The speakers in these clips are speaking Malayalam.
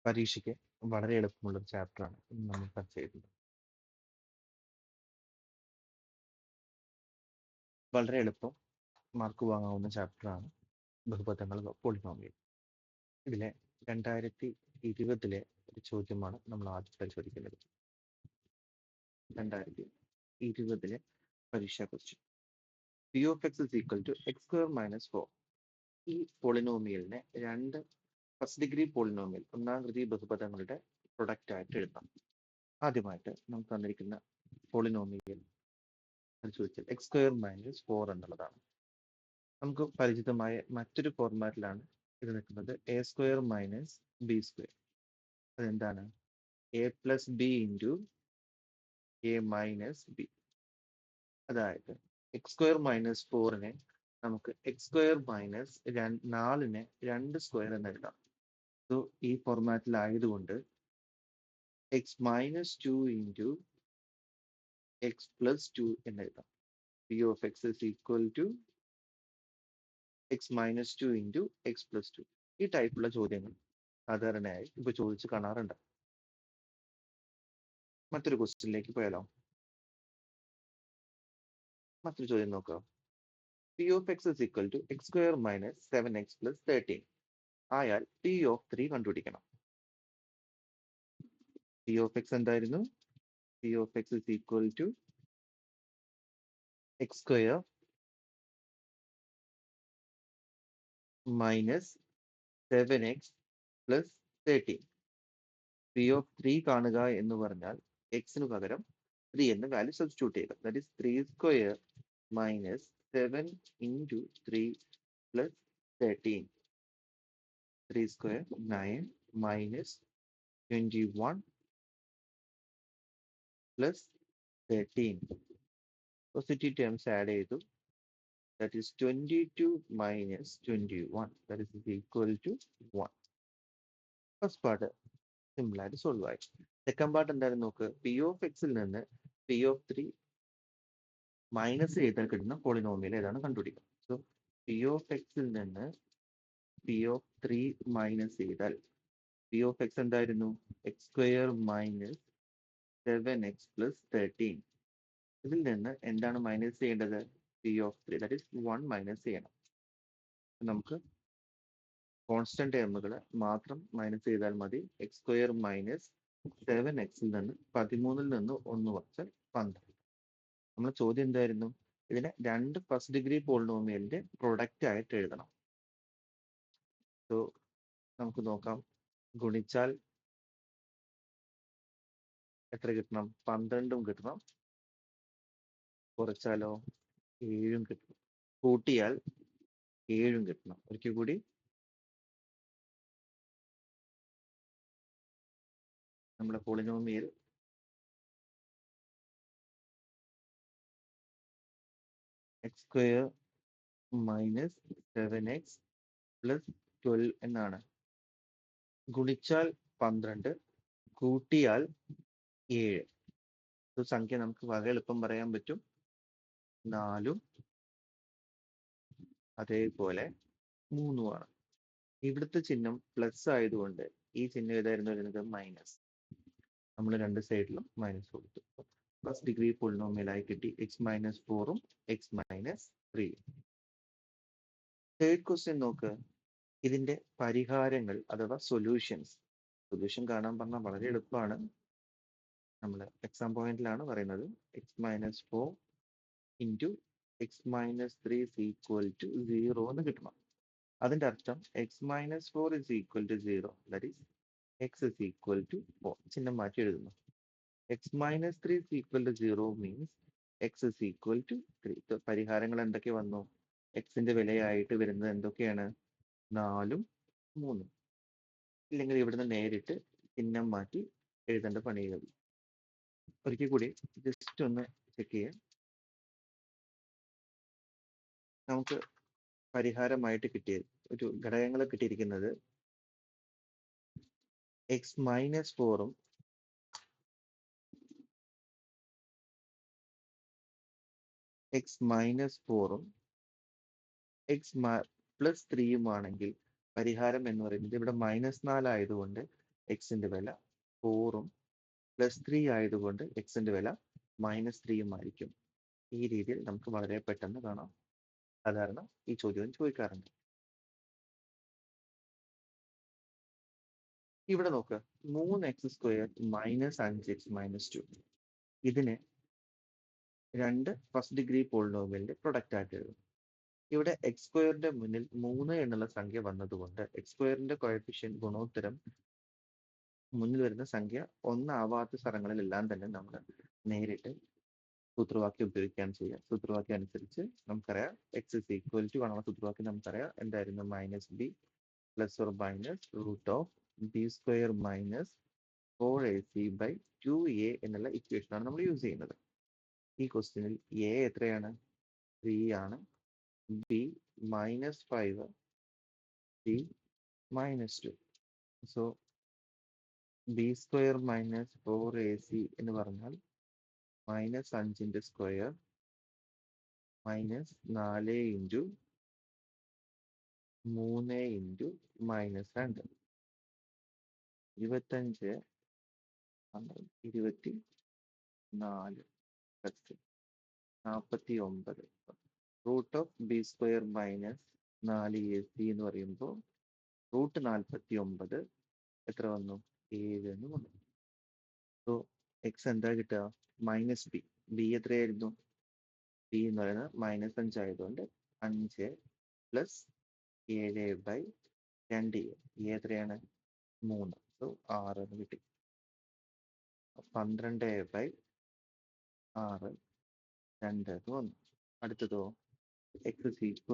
പരീക്ഷയ്ക്ക് വളരെ എളുപ്പമുള്ള ഒരു ചാപ്റ്ററാണ് നമ്മൾ ചർച്ച ചെയ്തത്. വളരെ എളുപ്പം മാർക്ക് വാങ്ങാവുന്ന ചാപ്റ്ററാണ് ബഹുപദങ്ങൾ പോളിനോമിയൽ. ഇതിലെ 2020 ഒരു ചോദ്യമാണ് നമ്മൾ ആദ്യം പരിശോധിക്കുന്നത്. 2020 പരീക്ഷാ question. P of X is equal to X square minus 4. ഈ പോളിനോമിയലിനെ രണ്ട് ഫസ്റ്റ് ഡിഗ്രി പോളിനോമിയൽ ഒന്നാം കൃതി ബഹുപദങ്ങളുടെ പ്രൊഡക്റ്റ് ആയിട്ട് എഴുതാം. ആദ്യമായിട്ട് നമുക്ക് തന്നിരിക്കുന്ന പോളിനോമിയൽ പരിശോധിച്ചാൽ എക്സ് സ്ക്വയർ മൈനസ് 4 എന്നുള്ളതാണ്. നമുക്ക് പരിചിതമായ മറ്റൊരു ഫോർമാറ്റിലാണ് ഇത് നിൽക്കുന്നത്. A square minus B square. അതെന്താണ്? A plus B into A minus B. അതായത് എക്സ് സ്ക്വയർ മൈനസ് 4-നെ നമുക്ക് എക്സ് സ്ക്വയർ മൈനസ് 4-നെ 2 സ്ക്വയർ എന്ന് എഴുതാം. സോ ഈ ഫോർമാറ്റിലായതുകൊണ്ട് X minus 2 into X plus 2 എന്ന് എഴുതാം. P of X is equal to X minus 2 into X plus 2. ഈ ടൈപ്പുള്ള ചോദ്യങ്ങൾ സാധാരണയായി ഇപ്പൊ ചോദിച്ച് കാണാറുണ്ട്. മറ്റൊരു ക്വസ്റ്റ്യനിലേക്ക് പോയാലോ? മറ്റൊരു ചോദ്യം നോക്കാം. P of X is equal to X square minus 7x plus 13 ആയാൽ പി ഓഫ് 3 കണ്ടുപിടിക്കണം. പി ഓഫ് എക്സ് എന്തായിരുന്നു? P of X is equal to X square minus 7x plus 13. P of 3 കാണുക എന്ന് പറഞ്ഞാൽ എക്സിന് പകരം 3 എന്ന വാല്യൂ സബ്സ്റ്റിറ്റ്യൂട്ട് ചെയ്യുക. That is 3 square minus 7 into 3 plus 13. 3 square 9 minus 21 plus 13. Positive terms add ചെയ്തു. That is 22 minus 21. That is equal to 1. First part സിമ്പിളായിട്ട് സോൾവ് ആയി. സെക്കൻഡ് പാർട്ട് എന്തായാലും നോക്ക്. പി ഓഫ് എക്സിൽ നിന്ന് പി ഓഫ് 3 മൈനസ് ചെയ്താൽ കിട്ടുന്ന പോളിനോമിയൽ ഏതാണ് കണ്ടുപിടിക്കുക. സോ പി ഓഫ് എക്സിൽ നിന്ന് പി ഓഫ് 3 മൈനസ് ചെയ്താൽ പി ഓഫ് എക്സ് എന്തായിരുന്നു? X square minus 7x plus 13. ഇതിൽ നിന്ന് എന്താണ് മൈനസ് ചെയ്യേണ്ടത്? P of 3 that is 1 minus ചെയ്യണം. നമുക്ക് കോൺസ്റ്റന്റ് ടേമുകൾ മാത്രം മൈനസ് ചെയ്താൽ മതി. എക്സ് സ്ക്വയർ മൈനസ് 7xൽ നിന്ന് 13-ൽ നിന്ന് 1 കുറച്ചാൽ 12. നമ്മുടെ ചോദ്യം എന്തായിരുന്നു? ഇതിനെ രണ്ട് ഫസ്റ്റ് ഡിഗ്രി പോളിനോമിയലിന്റെ പ്രൊഡക്റ്റ് ആയിട്ട് എഴുതണം. സോ നമുക്ക് നോക്കാം. ഗുണിച്ചാൽ എത്ര കിട്ടണം? 12 കിട്ടണം. കുറച്ചാലോ 7 കിട്ടണം. കൂട്ടിയാൽ 7 കിട്ടണം. ഒരിക്കൽ കൂടി നമ്മുടെ polynomial X square minus 7x plus 12 എന്നാണ്. ഗുണിച്ചാൽ 12, കൂട്ടിയാൽ 7. സംഖ്യ നമുക്ക് വളരെ എളുപ്പം പറയാൻ പറ്റും. 4-ഉം അതേപോലെ 3-ഉമാണ്. ഇവിടുത്തെ ചിഹ്നം പ്ലസ് ആയതുകൊണ്ട് ഈ ചിഹ്നം ഏതായിരുന്നു വരുന്നത്? മൈനസ്. നമ്മൾ രണ്ട് സൈഡിലും മൈനസ് കൊടുത്തു. ഫസ്റ്റ് ഡിഗ്രി പോളിനോമിയലായി കിട്ടി എക്സ് മൈനസ് 4-ഉം എക്സ് മൈനസ് 3-യും. തേർഡ് ക്വസ്റ്റ്യൻ നോക്ക്. ഇതിന്റെ പരിഹാരങ്ങൾ അഥവാ സൊല്യൂഷൻസ്. സൊല്യൂഷൻ കാണാൻ പറഞ്ഞാൽ വളരെ എളുപ്പമാണ്. നമ്മൾ എക്സാം പോയിന്റിലാണ് പറയുന്നത്. X minus 4 into X minus 3 is equal to 0 എന്ന് കിട്ടണം. അതിന്റെ അർത്ഥം X minus 4 is equal to 0. That is X is equal to 4. ചിഹ്നം മാറ്റി എഴുതുന്നു. X minus 3 is equal to 0 means X is equal to 3. പരിഹാരങ്ങൾ എന്തൊക്കെ വന്നു? എക്സിന്റെ വിലയായിട്ട് വരുന്നത് എന്തൊക്കെയാണ്? 4-ഉം 3-ഉം. ഇല്ലെങ്കിൽ ഇവിടുന്ന് നേരിട്ട് ചിഹ്നം മാറ്റി എഴുതേണ്ട പണികൾ. ഒരിക്കൽ കൂടി ജസ്റ്റ് ഒന്ന് ചെക്ക് ചെയ്യാം. നമുക്ക് പരിഹാരമായിട്ട് കിട്ടിയത് ഒരു ഘടകങ്ങൾ കിട്ടിയിരിക്കുന്നത് എക്സ് മൈനസ് 4-ഉം എക്സ് മൈനസ് 4-ഉം എക്സ് പ്ലസ് 3-യും ആണെങ്കിൽ പരിഹാരം എന്ന് പറയുന്നത് ഇവിടെ -4 ആയതുകൊണ്ട് എക്സിന്റെ വില 4ഉം +3 ആയതുകൊണ്ട് എക്സിന്റെ വില -3ഉം ആയിരിക്കും. ഈ രീതിയിൽ നമുക്ക് വളരെ പെട്ടെന്ന് കാണാം. സാധാരണ ഈ ചോദ്യം ചോദിക്കാറുണ്ട്. ഇവിടെ നോക്കുക, 3x² -5x - 2. ഇതിനെ രണ്ട് ഫസ്റ്റ് ഡിഗ്രി പോളിനോമിയലിന്റെ പ്രൊഡക്റ്റ് ആയിട്ട് എഴുതും. ഇവിടെ x² മുന്നിൽ 3 എന്നുള്ള സംഖ്യ വന്നതുകൊണ്ട് x² കോഎഫിഷ്യന്റ് ഗുണോത്തരം മുന്നിൽ വരുന്ന സംഖ്യ 1 ആവാത്ത സ്ഥലങ്ങളിലെല്ലാം തന്നെ നമ്മൾ നേരിട്ട് സൂത്രവാക്യം ഉപയോഗിക്കാൻ ചെയ്യുക. സൂത്രവാക്യം അനുസരിച്ച് നമുക്കറിയാം x = സൂത്രവാക്യം നമുക്കറിയാം എന്തായിരുന്നു, -b ± √b² - 4ac/2a എന്നുള്ള ഇക്വേഷനാണ് നമ്മൾ യൂസ് ചെയ്യുന്നത്. ഈ ക്വസ്റ്റ്യനിൽ a എത്രയാണ്, 3 ആണ്, b -5, c -2. So b² - 4ac എന്ന് പറഞ്ഞാൽ -5ന്റെ സ്ക്വയർ -4 × 3 × -2 25 24 49 √b² - 4ac എന്ന് പറയുമ്പോൾ √49 എത്ര വന്നു, 7 എന്ന് വന്നു. സോ എക്സ് എന്താ കിട്ടുക, -b. b എത്രയായിരുന്നു, b എന്ന് പറയുന്നത് -5 ആയതുകൊണ്ട് 5 + 7/2a. എത്രയാണ്, 3. സോ 6 എന്ന് കിട്ടി. 12/6 2 എന്ന് വന്നു. അടുത്തതോ x = 5 -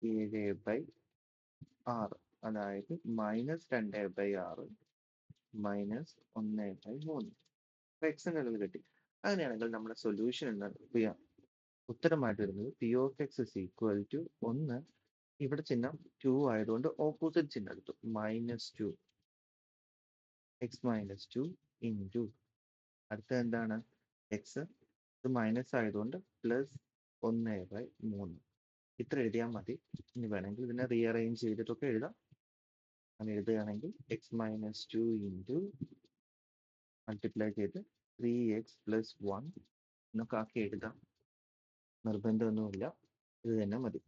7/6, അതായത് -2/6 -1/3. എക്സ് എന്നുള്ളത് കിട്ടി. അങ്ങനെയാണെങ്കിൽ നമ്മുടെ സൊല്യൂഷൻ എന്ന് ഉത്തരമായിട്ട് വരുന്നത് p of x = 1. ഇവിടെ ചിഹ്നം 2 ആയതുകൊണ്ട് ഓപ്പോസിറ്റ് ചിഹ്നം എടുത്തു, -2 x - 2 ഇൻറ്റു അടുത്ത എന്താണ്, എക്സ് ഇത് മൈനസ് ആയതുകൊണ്ട് +1/3. ഇത്ര എഴുതിയാൽ മതി. ഇനി വേണമെങ്കിൽ ഇതിനെ റീഅറേഞ്ച് ചെയ്തിട്ടൊക്കെ എഴുതാം. അങ്ങനെ എഴുതുകയാണെങ്കിൽ x - 2 ഇൻറ്റു മൾട്ടിപ്ലൈ ചെയ്ത് 3x + 1 എന്നൊക്കെ ആക്കി എഴുതാം. നിർബന്ധമൊന്നുമില്ല, ഇത് തന്നെ മതി.